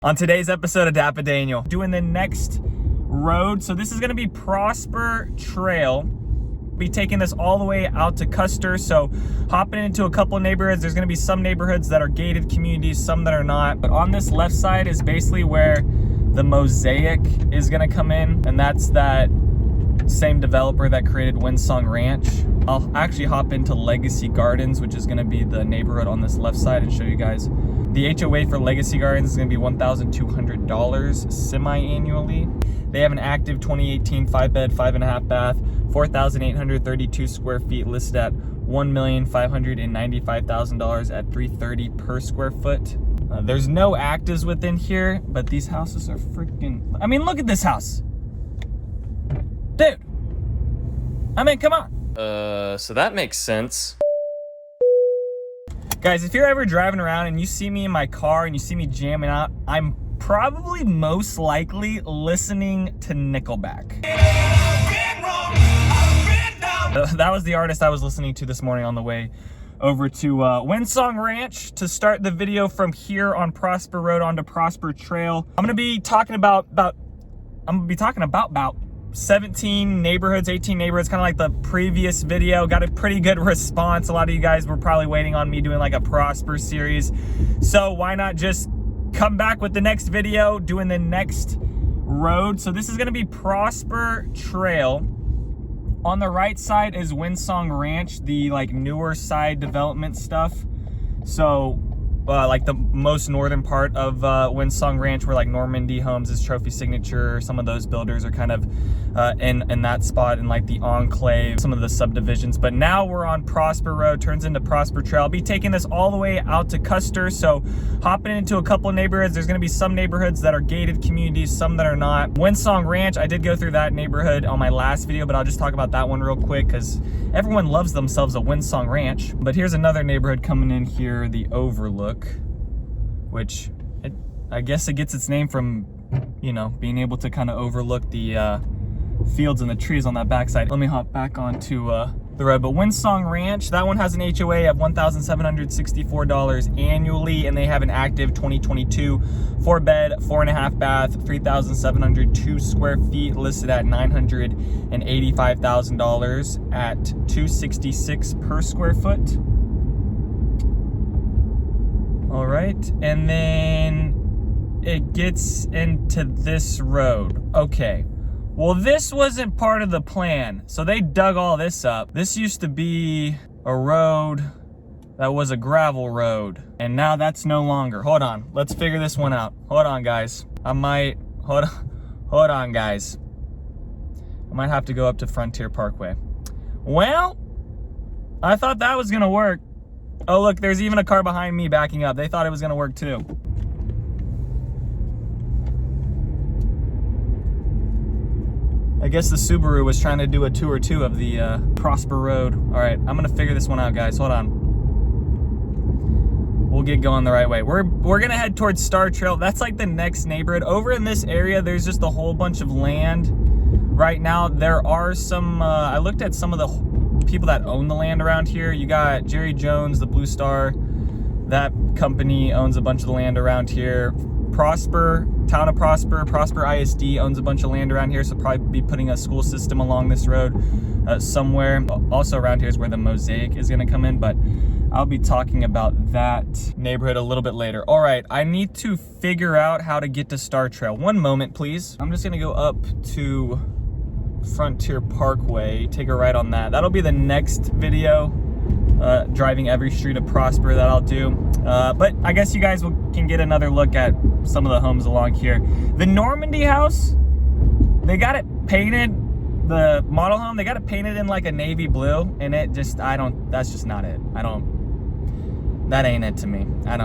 On today's episode of DAPA.DANIEL, doing the next road. So this is gonna be Prosper Trail. Be taking this all the way out to Custer. So hopping into a couple of neighborhoods. There's gonna be some neighborhoods that are gated communities, some that are not. But on this left side is basically where the Mosaic is gonna come in. And that's that same developer that created Windsong Ranch. I'll actually hop into Legacy Gardens, which is gonna be the neighborhood on this left side, and show you guys. The HOA for Legacy Gardens is gonna be $1,200 semi-annually. They have an active 2018 5-bed, 5.5 bath, 4,832 square feet, listed at $1,595,000 at $330 per square foot. There's no actives within here, but these houses are freaking, I mean, look at this house. Dude, I mean, come on. So that makes sense. Guys, if you're ever driving around and you see me in my car and you see me jamming out, I'm probably most likely listening to Nickelback. That was the artist I was listening to this morning on the way over to Windsong Ranch to start the video from here on Prosper Road onto Prosper Trail. I'm gonna be talking about 17 neighborhoods, 18 neighborhoods, kind of like the previous video. Got a pretty good response. A lot of you guys were probably waiting on me doing like a Prosper series. So why not just come back with the next video, doing the next road. So this is gonna be Prosper Trail. On the right side is Windsong Ranch, the like newer side development stuff. So like the most northern part of Windsong Ranch, where like Normandy Homes is Trophy Signature. Some of those builders are kind of in that spot, in like the enclave, some of the subdivisions. But now we're on Prosper Road, turns into Prosper Trail. I'll be taking this all the way out to Custer. So hopping into a couple of neighborhoods. There's gonna be some neighborhoods that are gated communities, some that are not. Windsong Ranch, I did go through that neighborhood on my last video, but I'll just talk about that one real quick because everyone loves themselves a Windsong Ranch. But here's another neighborhood coming in here, the Overlook, which I guess it gets its name from, you know, being able to kind of overlook the fields and the trees on that backside. Let me hop back onto the road. But Windsong Ranch, that one has an HOA of $1,764 annually, and they have an active 2022 4-bed, 4.5 bath, 3,702 square feet, listed at $985,000 at $266 per square foot. All right, and then it gets into this road. Okay, well, this wasn't part of the plan, so they dug all this up. This used to be a road that was a gravel road, and now that's no longer. Hold on, let's figure this one out. Hold on, guys. Hold on, guys. I might have to go up to Frontier Parkway. Well, I thought that was gonna work. Oh, look, there's even a car behind me backing up. They thought it was gonna work too. I guess the Subaru was trying to do a tour too of the Prosper Road. All right, I'm gonna figure this one out, guys. Hold on. We'll get going the right way. We're gonna head towards Star Trail. That's like the next neighborhood. Over in this area, there's just a whole bunch of land. Right now, there are some, I looked at some of the people that own the land around here. You got Jerry Jones, the Blue Star. That company owns a bunch of the land around here. Prosper, town of Prosper, Prosper ISD owns a bunch of land around here, so probably be putting a school system along this road somewhere. Also around here is where the Mosaic is gonna come in, but I'll be talking about that neighborhood a little bit later. All right, I need to figure out how to get to Star Trail. One moment, please. I'm just gonna go up to Frontier Parkway, take a right on that. That'll be the next video, driving every street of Prosper, that I'll do. But I guess you guys can get another look at some of the homes along here. The Normandy house, they got it painted, the model home, they got it painted in like a navy blue, and it just, that's just not it. That ain't it to me. I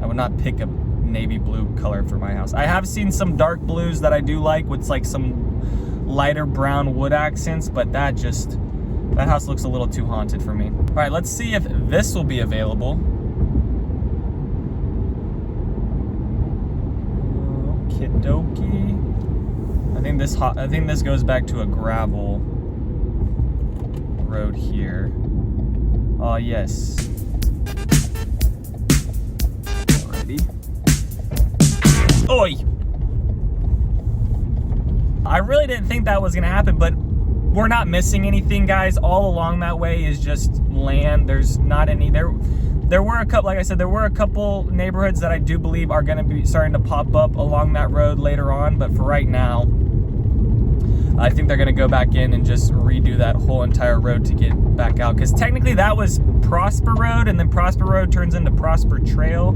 would not pick a navy blue color for my house. I have seen some dark blues that I do like, with like some lighter brown wood accents, but that house looks a little too haunted for me. All right, let's see if this will be available. Okie dokie. I think this goes back to a gravel road here. Oh, yes. Alrighty. Oi! I really didn't think that was gonna happen, but we're not missing anything, guys. All along that way is just land. There's not any there were a couple, like I said, there were a couple neighborhoods that I do believe are gonna be starting to pop up along that road later on, but for right now, I think they're gonna go back in and just redo that whole entire road to get back out. Because technically that was Prosper Road, and then Prosper Road turns into Prosper Trail.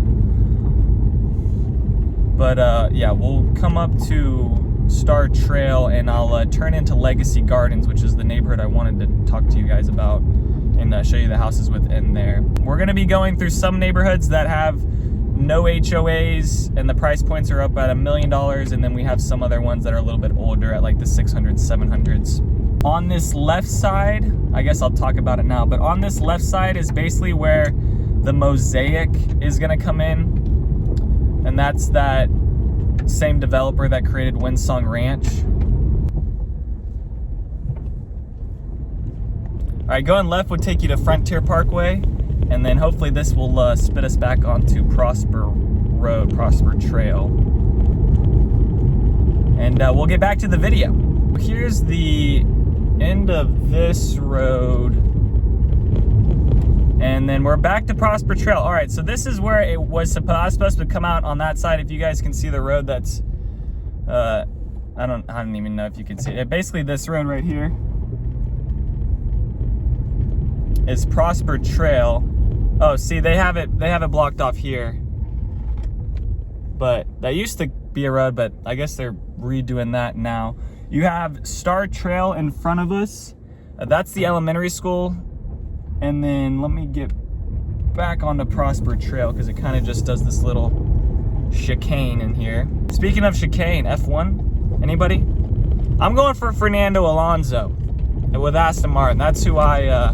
But yeah, we'll come up to Star Trail and I'll turn into Legacy Gardens, which is the neighborhood I wanted to talk to you guys about and show you the houses within there. We're gonna be going through some neighborhoods that have no HOAs and the price points are up at $1 million, and then we have some other ones that are a little bit older at like the 600s, 700s. On this left side, I guess I'll talk about it now, but on this left side is basically where the Mosaic is gonna come in, and that's that same developer that created Windsong Ranch. All right, going left would take you to Frontier Parkway, and then hopefully this will spit us back onto Prosper Road, Prosper Trail. And we'll get back to the video. Here's the end of this road. And then we're back to Prosper Trail. All right, so this is where it was supposed to come out on that side. If you guys can see the road, that's, I don't even know if you can see it. Basically this road right here is Prosper Trail. Oh, see, they have it blocked off here. But that used to be a road, but I guess they're redoing that now. You have Star Trail in front of us. That's the elementary school. And then let me get back onto Prosper Trail because it kind of just does this little chicane in here. Speaking of chicane, F1, anybody? I'm going for Fernando Alonso with Aston Martin. That's who I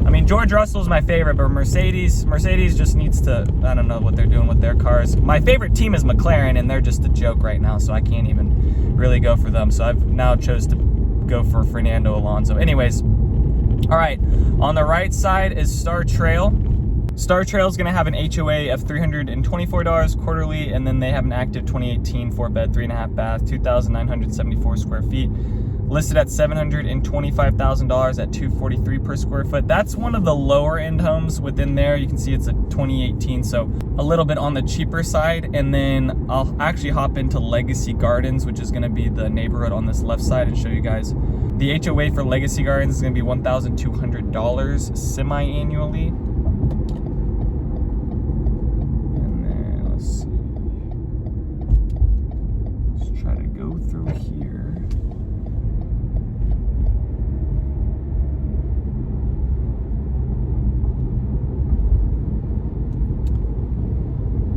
mean, George Russell's my favorite, but Mercedes just needs to, I don't know what they're doing with their cars. My favorite team is McLaren, and they're just a joke right now, so I can't even really go for them. So I've now chose to go for Fernando Alonso. Anyways, all right, on the right side is Star Trail. Star Trail is going to have an HOA of $324 quarterly, and then they have an active 2018 4-bed, 3.5 bath, 2,974 square feet, listed at $725,000 at $243 per square foot. That's one of the lower end homes within there. You can see it's a 2018, so a little bit on the cheaper side. And then I'll actually hop into Legacy Gardens, which is going to be the neighborhood on this left side, and show you guys. The HOA for Legacy Gardens is going to be $1,200 semi-annually. And then let's see. Let's try to go through here.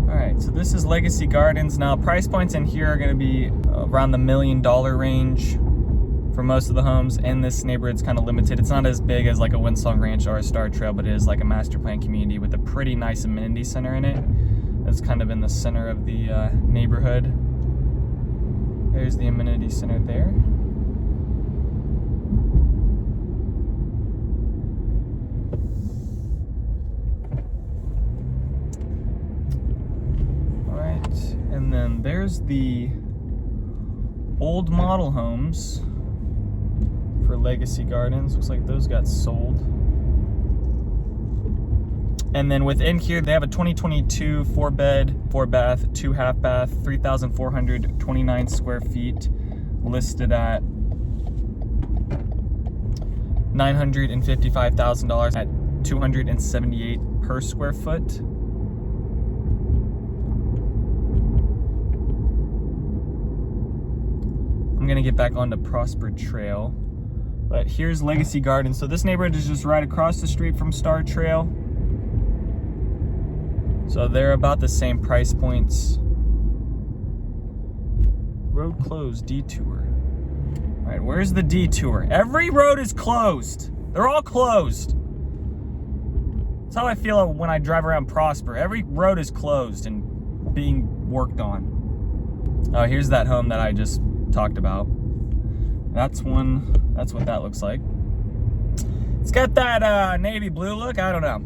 Alright, so this is Legacy Gardens. Now, price points in here are going to be around the $1 million range for most of the homes, and this neighborhood's kind of limited. It's not as big as like a Windsong Ranch or a Star Trail, but it is like a master plan community with a pretty nice amenity center in it. That's kind of in the center of the neighborhood. There's the amenity center there. All right, and then there's the old model homes for Legacy Gardens. Looks like those got sold. And then within here, they have a 2022 4-bed, 4-bath, 2 half-bath, 3,429 square feet, listed at $955,000 at $278 per square foot. I'm gonna get back onto Prosper Trail. But here's Legacy Gardens. So this neighborhood is just right across the street from Star Trail. So they're about the same price points. Road closed, detour. All right, where's the detour? Every road is closed. They're all closed. That's how I feel when I drive around Prosper. Every road is closed and being worked on. Oh, here's that home that I just talked about. That's what that looks like. It's got that navy blue look. I don't know.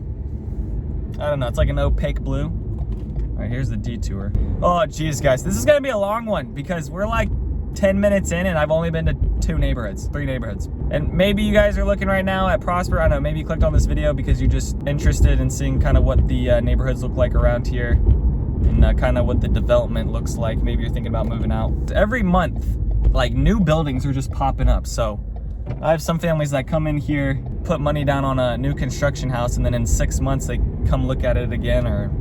It's like an opaque blue. All right, here's the detour. Oh, geez, guys. This is going to be a long one because we're like 10 minutes in and I've only been to 3 neighborhoods. And maybe you guys are looking right now at Prosper. I don't know, maybe you clicked on this video because you're just interested in seeing kind of what the neighborhoods look like around here and kind of what the development looks like. Maybe you're thinking about moving out. Every month, like new buildings are just popping up. So I have some families that come in here, put money down on a new construction house, and then in 6 months they come look at it again, or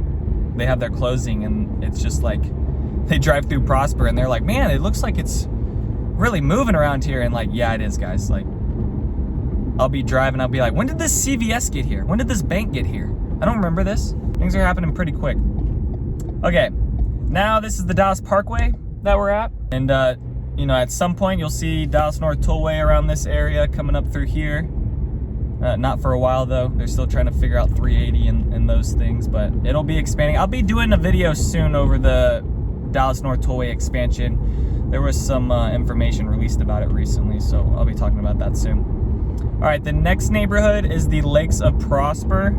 they have their closing and it's just like they drive through Prosper and they're like, man, it looks like it's really moving around here. And like, yeah, it is, guys. Like, I'll be driving, I'll be like, when did this CVS get here? When did this bank get here? I don't remember this. Things are happening pretty quick. Okay, now this is the Dallas Parkway that we're at. And you know, at some point you'll see Dallas North Tollway around this area coming up through here. Not for a while though. They're still trying to figure out 380 and those things, but it'll be expanding. I'll be doing a video soon over the Dallas North Tollway expansion. There was some information released about it recently, so I'll be talking about that soon. All right, the next neighborhood is the Lakes of Prosper,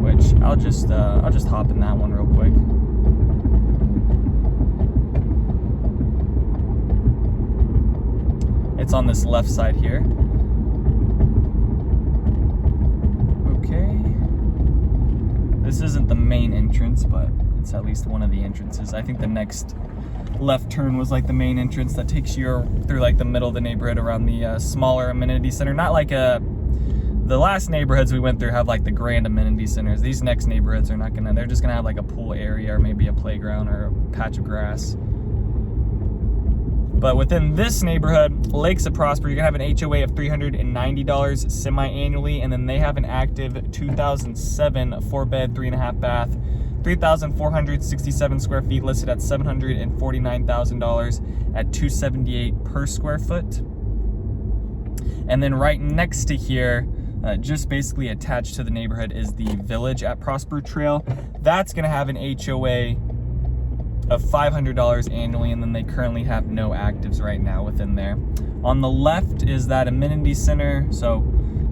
which I'll just hop in that one real quick. It's on this left side here. Okay. This isn't the main entrance, but it's at least one of the entrances. I think the next left turn was like the main entrance that takes you through like the middle of the neighborhood around the smaller amenity center. Not like the last neighborhoods we went through have like the grand amenity centers. These next neighborhoods are not gonna, they're just gonna have like a pool area or maybe a playground or a patch of grass. But within this neighborhood, Lakes of Prosper, you're gonna have an HOA of $390 semi-annually, and then they have an active 2007 4-bed, 3.5 bath, 3,467 square feet, listed at $749,000 at $278 per square foot. And then right next to here, just basically attached to the neighborhood, is the Village at Prosper Trail. That's gonna have an HOA of $500 annually, and then they currently have no actives right now within there. On the left is that amenity center. So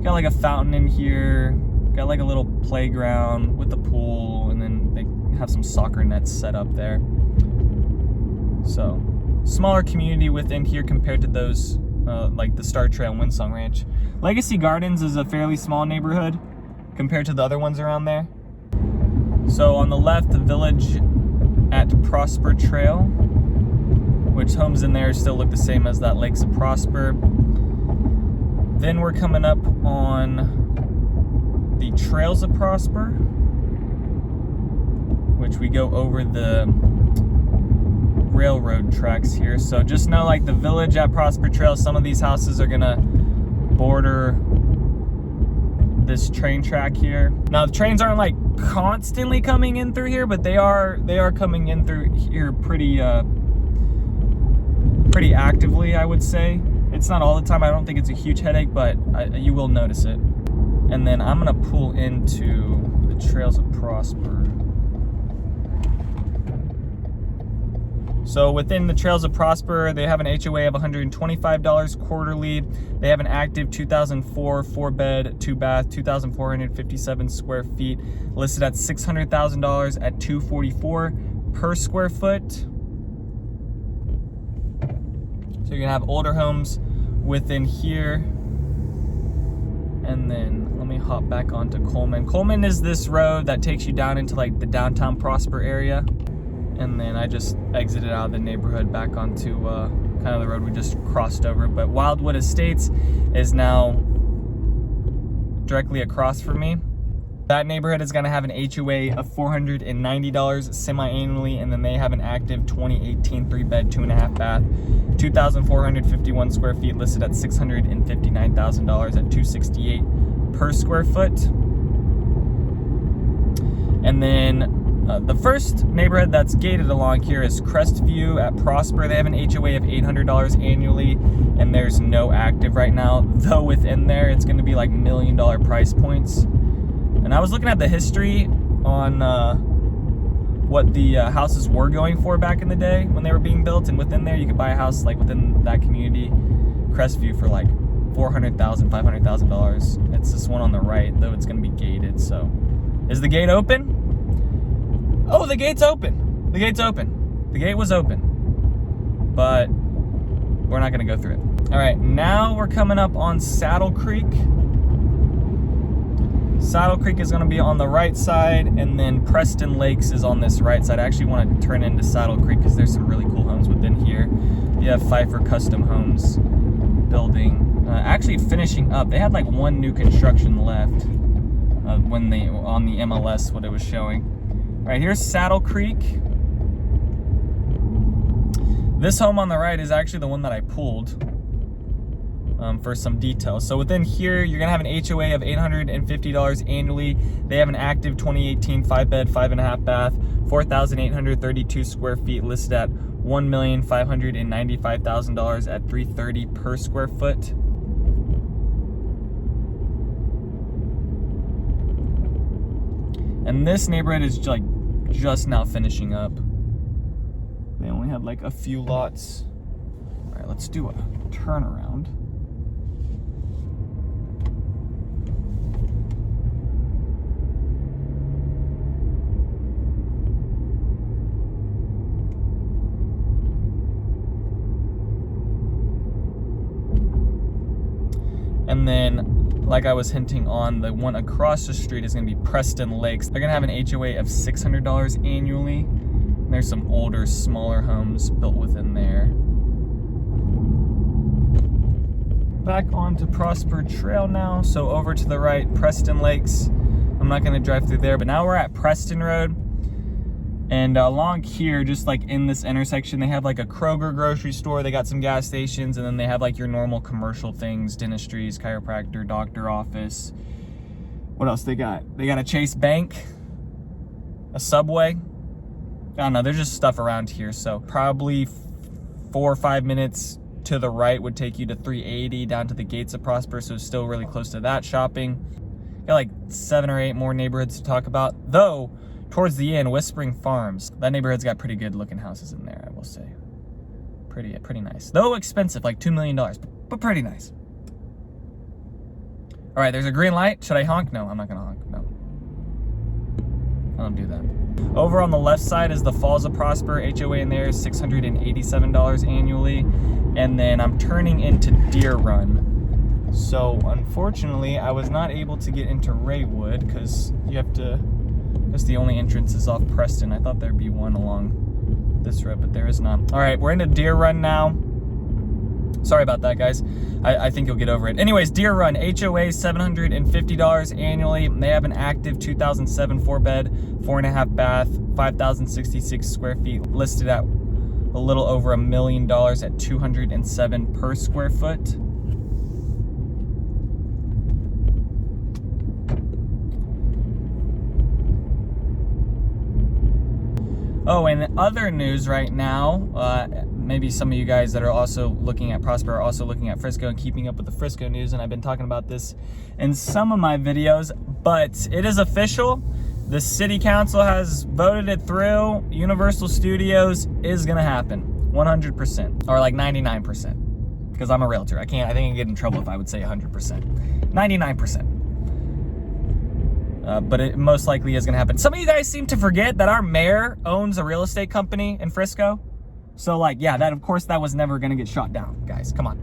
got like a fountain in here, got like a little playground with the pool, and then they have some soccer nets set up there. So smaller community within here compared to those like the Star Trail and Windsong Ranch. Legacy Gardens is a fairly small neighborhood compared to the other ones around there. So on the left, the Village at Prosper Trail, which homes in there still look the same as that Lakes of Prosper. Then we're coming up on the Trails of Prosper, which we go over the railroad tracks here. So just know, like the Village at Prosper Trail, some of these houses are gonna border this train track here. Now the trains aren't like constantly coming in through here, but they are coming in through here pretty actively, I would say. It's not all the time. I don't think it's a huge headache, but you will notice it. And then I'm gonna pull into the Trails of Prosper. So within the Trails of Prosper, they have an HOA of $125 quarterly. They have an active 2004 4-bed, 2-bath, 2,457 square feet, listed at $600,000 at $244 per square foot. So you're gonna have older homes within here. And then let me hop back onto Coleman. Coleman is this road that takes you down into like the downtown Prosper area. And then I just exited out of the neighborhood back onto kind of the road we just crossed over. But Wildwood Estates is now directly across from me. That neighborhood is gonna have an HOA of $490 semi-annually, and then they have an active 2018 3-bed, 2.5 bath, 2,451 square feet, listed at $659,000 at $268 per square foot. And then the first neighborhood that's gated along here is Crestview at Prosper. They have an HOA of $800 annually, and there's no active right now. Though within there, it's going to be like $1 million price points. And I was looking at the history on what the houses were going for back in the day when they were being built, and within there, you could buy a house like within that community, Crestview, for like $400,000, $500,000. It's this one on the right, though it's going to be gated. So, is the gate open? Oh, the gate's open. The gate's open. The gate was open. But we're not gonna go through it. All right, now we're coming up on Saddle Creek. Saddle Creek is gonna be on the right side, and then Preston Lakes is on this right side. I actually want to turn into Saddle Creek because there's some really cool homes within here. You have Pfeiffer Custom Homes building, actually finishing up. They had like one new construction left when they on the MLS, what it was showing. All right, here's Saddle Creek. This home on the right is actually the one that I pulled for some details. So within here, you're gonna have an HOA of $850 annually. They have an active 2018 5-bed, 5.5 bath, 4,832 square feet, listed at $1,595,000 at $330 per square foot. And this neighborhood is like just now finishing up. They only had like a few lots. All right, let's do a turnaround. And then, like I was hinting on, the one across the street is gonna be Preston Lakes. They're gonna have an HOA of $600 annually. And there's some older, smaller homes built within there. Back onto Prosper Trail now. So over to the right, Preston Lakes. I'm not gonna drive through there, but now we're at Preston Road. And along here, just like in this intersection, they have like a Kroger grocery store. They got some gas stations, and then they have like your normal commercial things, dentistries, chiropractor, doctor office. What else they got? They got a Chase Bank, a Subway. I don't know, there's just stuff around here. So probably 4 or 5 minutes to the right would take you to 380 down to the gates of Prosper. So still really close to that shopping. Got like 7 or 8 more neighborhoods to talk about. Though, towards the end, Whispering Farms. That neighborhood's got pretty good looking houses in there, I will say. Pretty nice. Though expensive, like $2 million, but pretty nice. All right, there's a green light. Should I honk? No, I'm not gonna honk, no. I don't do that. Over on the left side is the Falls of Prosper. HOA in there is $687 annually. And then I'm turning into Deer Run. So unfortunately, I was not able to get into Raywood because you have to, that's the only entrance is off Preston. I thought there'd be one along this road, but there is not. All right, we're into Deer Run now. Sorry about that, guys. I think you'll get over it. Anyways, Deer Run, HOA $750 annually. They have an active 2007 4-bed, 4.5 bath, 5,066 square feet, listed at a little over $1 million at $207 per square foot. Oh, and other news right now, maybe some of you guys that are also looking at Prosper are also looking at Frisco and keeping up with the Frisco news, and I've been talking about this in some of my videos, but it is official. The city council has voted it through. Universal Studios is gonna happen, 100%, or like 99%, because I'm a realtor. I think I'd get in trouble if I would say 100%. 99%. But it most likely is gonna happen. Some of you guys seem to forget that our mayor owns a real estate company in Frisco. So like, yeah, that of course that was never gonna get shot down, guys, come on.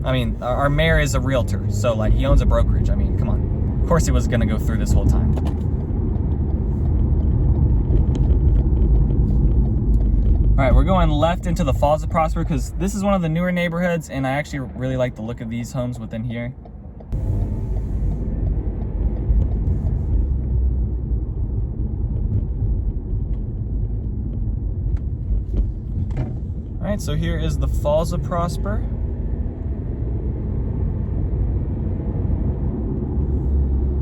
I mean, our mayor is a realtor, so like he owns a brokerage. I mean, come on. Of course he was gonna go through this whole time. All right, we're going left into the Falls of Prosper because this is one of the newer neighborhoods, and I actually really like the look of these homes within here. All right, so here is the Falls of Prosper.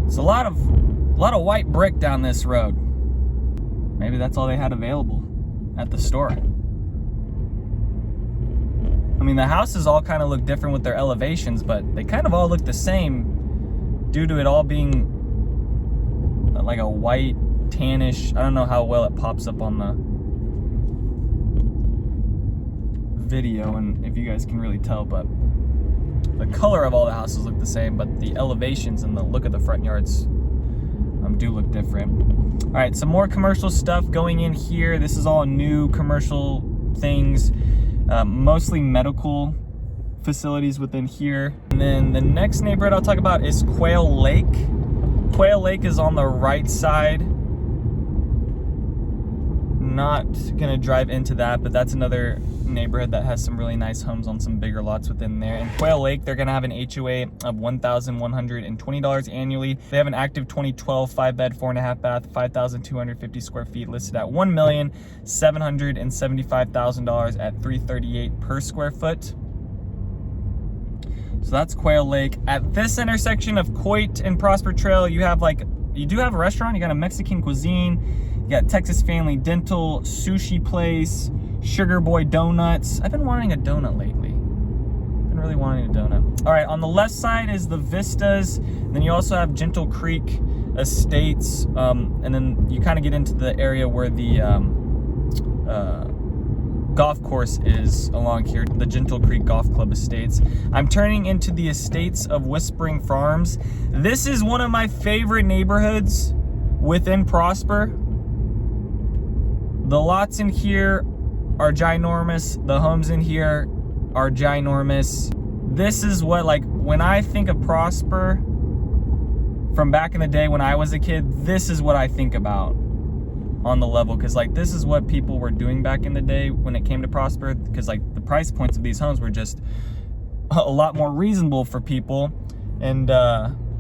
It's a lot of white brick down this road. Maybe that's all they had available at the store. I mean, the houses all kind of look different with their elevations, but they kind of all look the same due to it all being like a white, tannish. I don't know how well it pops up on the video and if you guys can really tell, but the color of all the houses look the same, but the elevations and the look of the front yards do look different. All right, some more commercial stuff going in here. This is all new commercial things, mostly medical facilities within here. And then the next neighborhood I'll talk about is Quail Lake. Quail Lake is on the right side. Not gonna drive into that, but that's another neighborhood that has some really nice homes on some bigger lots within there. In Quail Lake, they're gonna have an HOA of $1,120 annually. They have an active 2012 5-bed, 4.5 bath, 5,250 square feet, listed at $1,775,000 at $338 per square foot. So that's Quail Lake. At this intersection of Coit and Prosper Trail, you do have a restaurant. You got a Mexican cuisine. You got Texas Family Dental, sushi place, Sugar Boy Donuts. I've been wanting a donut lately. Been really wanting a donut. All right, on the left side is the Vistas. Then you also have Gentle Creek Estates. And then you kind of get into the area where the golf course is along here, the Gentle Creek Golf Club Estates. I'm turning into the estates of Whispering Farms. This is one of my favorite neighborhoods within Prosper. The lots in here are ginormous. The homes in here are ginormous. This is what, like, when I think of Prosper from back in the day when I was a kid, this is what I think about on the level, because like this is what people were doing back in the day when it came to Prosper, because like the price points of these homes were just a lot more reasonable for people. And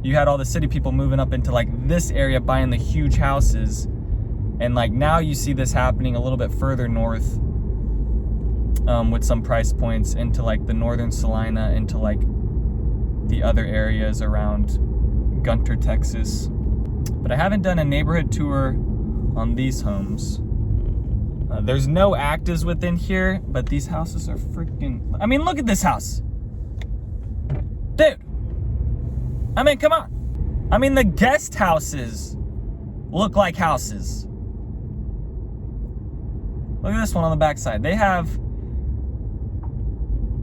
you had all the city people moving up into like this area, buying the huge houses. And like now you see this happening a little bit further north, with some price points into like the northern Salina, into like the other areas around Gunter, Texas. But I haven't done a neighborhood tour on these homes. There's no actives within here, but these houses are freaking, I mean, look at this house. Dude, I mean, come on. I mean, the guest houses look like houses. Look at this one on the backside. They have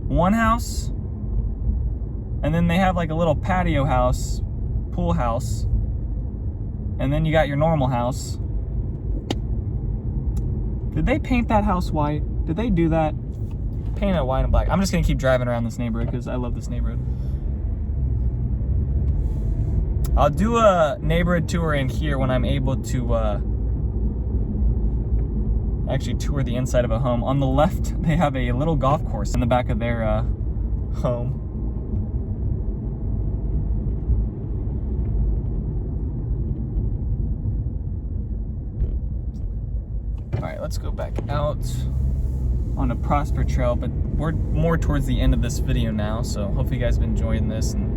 one house, and then they have like a little patio house, pool house, and then you got your normal house. Did they paint that house white? Did they do that? Paint it white and black. I'm just gonna keep driving around this neighborhood because I love this neighborhood. I'll do a neighborhood tour in here when I'm able to actually tour the inside of a home. On the left, they have a little golf course in the back of their home. All right, let's go back out on a Prosper Trail, but we're more towards the end of this video now, so hopefully you guys have been enjoying this and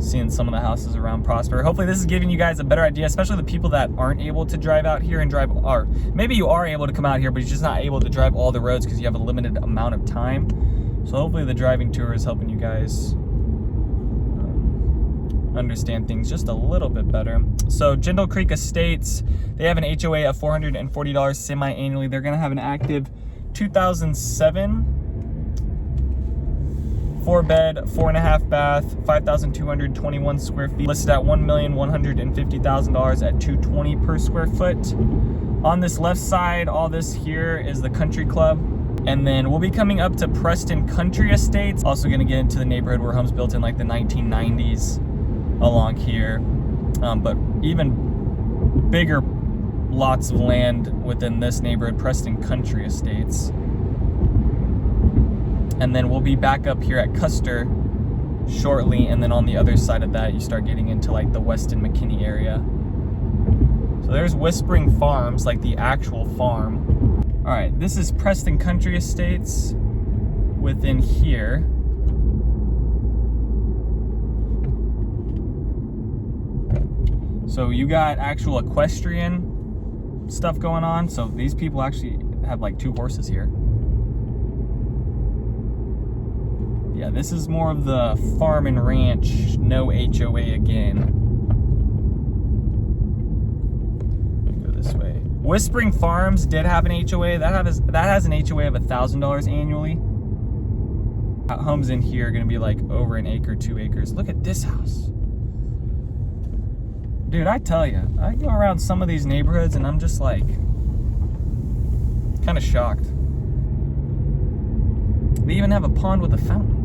seeing some of the houses around Prosper. Hopefully this is giving you guys a better idea, especially the people that aren't able to drive out here and drive, or maybe you are able to come out here, but you're just not able to drive all the roads because you have a limited amount of time. So hopefully the driving tour is helping you guys understand things just a little bit better. So Gentle Creek Estates, they have an HOA of $440 semi-annually. They're gonna have an active 2007 4-bed, 4.5 bath, 5,221 square feet, listed at $1,150,000 at $220 per square foot. On this left side, all this here is the country club. And then we'll be coming up to Preston Country Estates. Also gonna get into the neighborhood where homes built in like the 1990s along here. But even bigger lots of land within this neighborhood, Preston Country Estates. And then we'll be back up here at Custer shortly, and then on the other side of that, you start getting into like the Weston McKinney area. So there's Whispering Farms, like the actual farm. All right, this is Preston Country Estates within here. So you got actual equestrian stuff going on. So these people actually have like 2 horses here. Yeah, this is more of the farm and ranch, no HOA again. Go this way. Whispering Farms did have an HOA. That has an HOA of $1,000 annually. Homes in here are gonna be like over an acre, 2 acres. Look at this house. Dude, I tell you, I go around some of these neighborhoods and I'm just like, kind of shocked. They even have a pond with a fountain.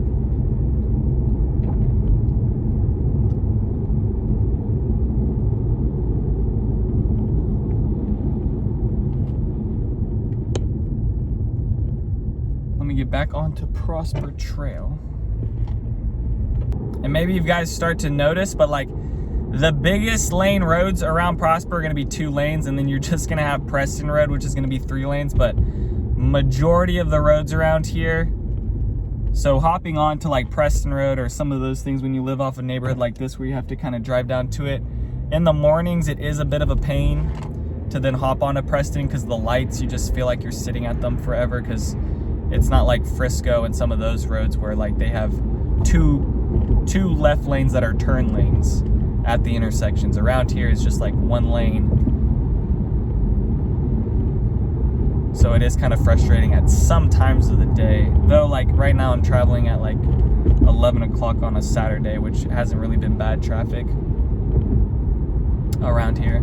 Let me get back onto Prosper Trail. And maybe you guys start to notice, but like the biggest lane roads around Prosper are gonna be 2 lanes, and then you're just gonna have Preston Road, which is gonna be 3 lanes, but majority of the roads around here. So hopping on to like Preston Road or some of those things when you live off a neighborhood like this where you have to kind of drive down to it. In the mornings, it is a bit of a pain to then hop onto Preston because the lights, you just feel like you're sitting at them forever because it's not like Frisco and some of those roads where like they have two left lanes that are turn lanes at the intersections. Around here is just like 1 lane. So it is kind of frustrating at some times of the day. Though like right now I'm traveling at like 11 o'clock on a Saturday, which hasn't really been bad traffic around here.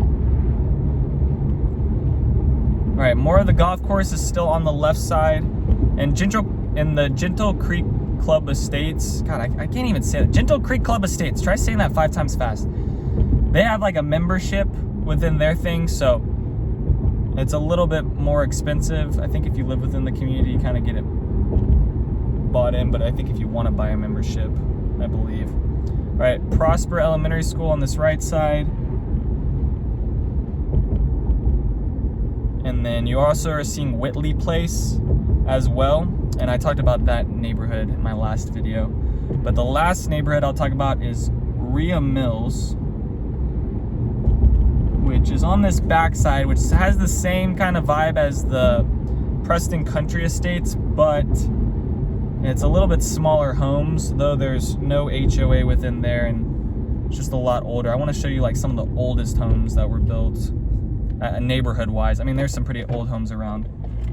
All right, more of the golf course is still on the left side. And the Gentle Creek Club Estates, God, I can't even say that. Gentle Creek Club Estates, try saying that 5 times fast. They have like a membership within their thing, so it's a little bit more expensive. I think if you live within the community, you kind of get it bought in, but I think if you want to buy a membership, I believe. All right, Prosper Elementary School on this right side. And then you also are seeing Whitley Place as well. And I talked about that neighborhood in my last video. But the last neighborhood I'll talk about is Rhea Mills, which is on this backside, which has the same kind of vibe as the Preston Country Estates, but it's a little bit smaller homes, though there's no HOA within there, and it's just a lot older. I want to show you like some of the oldest homes that were built neighborhood-wise. I mean, there's some pretty old homes around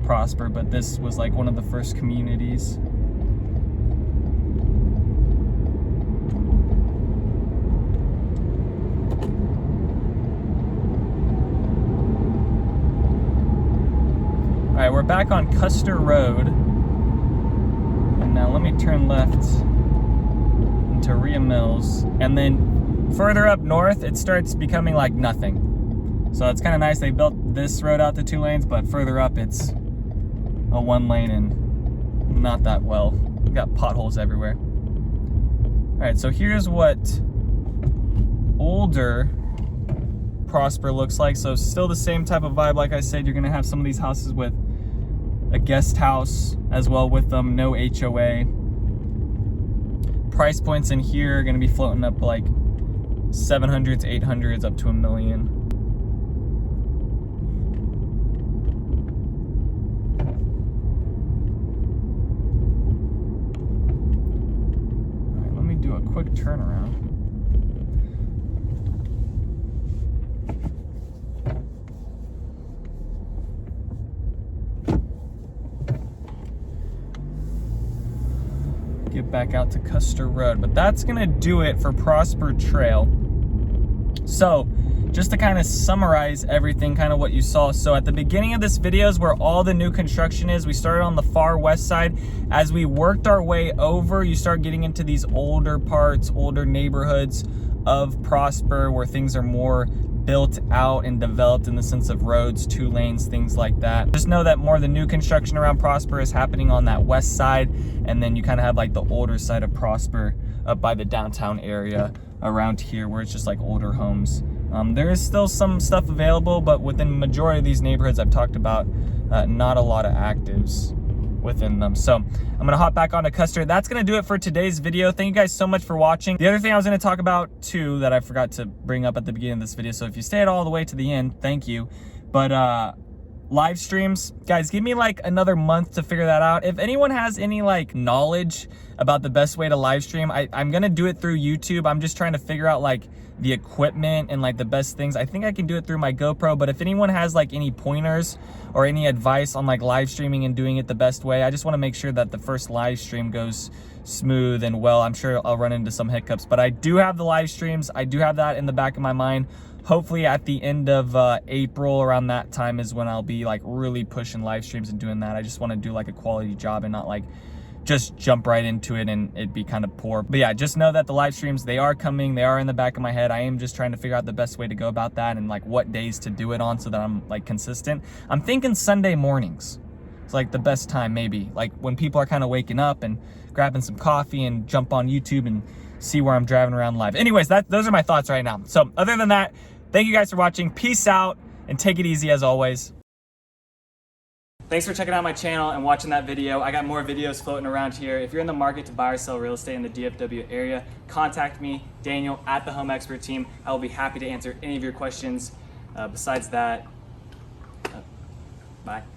Prosper, but this was like one of the first communities. All right, we're back on Custer Road. And now let me turn left into Rhea Mills. And then further up north, it starts becoming like nothing. So it's kind of nice. They built this road out to 2 lanes, but further up, it's a 1 lane and not that well. We've got potholes everywhere. All right, so here's what older Prosper looks like. So still the same type of vibe. Like I said, you're gonna have some of these houses with a guest house as well with them, no HOA. Price points in here are gonna be floating up like 700s, 800s, up to $1 million. All right, let me do a quick turnaround. Get back out to Custer Road, but that's gonna do it for Prosper Trail. So just to kind of summarize everything, kind of what you saw. So at the beginning of this video is where all the new construction is. We started on the far west side. As we worked our way over, you start getting into these older parts, older neighborhoods of Prosper where things are more built out and developed in the sense of roads, 2 lanes, things like that. Just know that more of the new construction around Prosper is happening on that west side, and then you kind of have like the older side of Prosper up by the downtown area around here where it's just like older homes. There is still some stuff available, but within the majority of these neighborhoods I've talked about, not a lot of actives within them. So I'm gonna hop back onto Custer. That's gonna do it for today's video. Thank you guys so much for watching. The other thing I was gonna talk about too that I forgot to bring up at the beginning of this video, so if you stayed all the way to the end, thank you. But live streams, guys, give me like another month to figure that out. If anyone has any like knowledge about the best way to live stream, I'm gonna do it through YouTube. I'm just trying to figure out like the equipment and like the best things. I think I can do it through my GoPro, but if anyone has like any pointers or any advice on like live streaming and doing it the best way, I just want to make sure that the first live stream goes smooth and well. I'm sure I'll run into some hiccups, but I do have the live streams. I do have that in the back of my mind. hopefully at the end of April, around that time is when I'll be like really pushing live streams and doing that. I just want to do like a quality job and not like just jump right into it and it'd be kind of poor. But yeah, just know that the live streams, they are coming, they are in the back of my head. I am just trying to figure out the best way to go about that and like what days to do it on so that I'm like consistent. I'm thinking Sunday mornings. It's like the best time, maybe like when people are kind of waking up and grabbing some coffee and jump on YouTube and see where I'm driving around live. Anyways, those are my thoughts right now. So other than that, thank you guys for watching. Peace out and take it easy as always. Thanks for checking out my channel and watching that video. I got more videos floating around here. If you're in the market to buy or sell real estate in the DFW area, contact me, Daniel, at the Home Expert Team. I will be happy to answer any of your questions. Besides that, bye.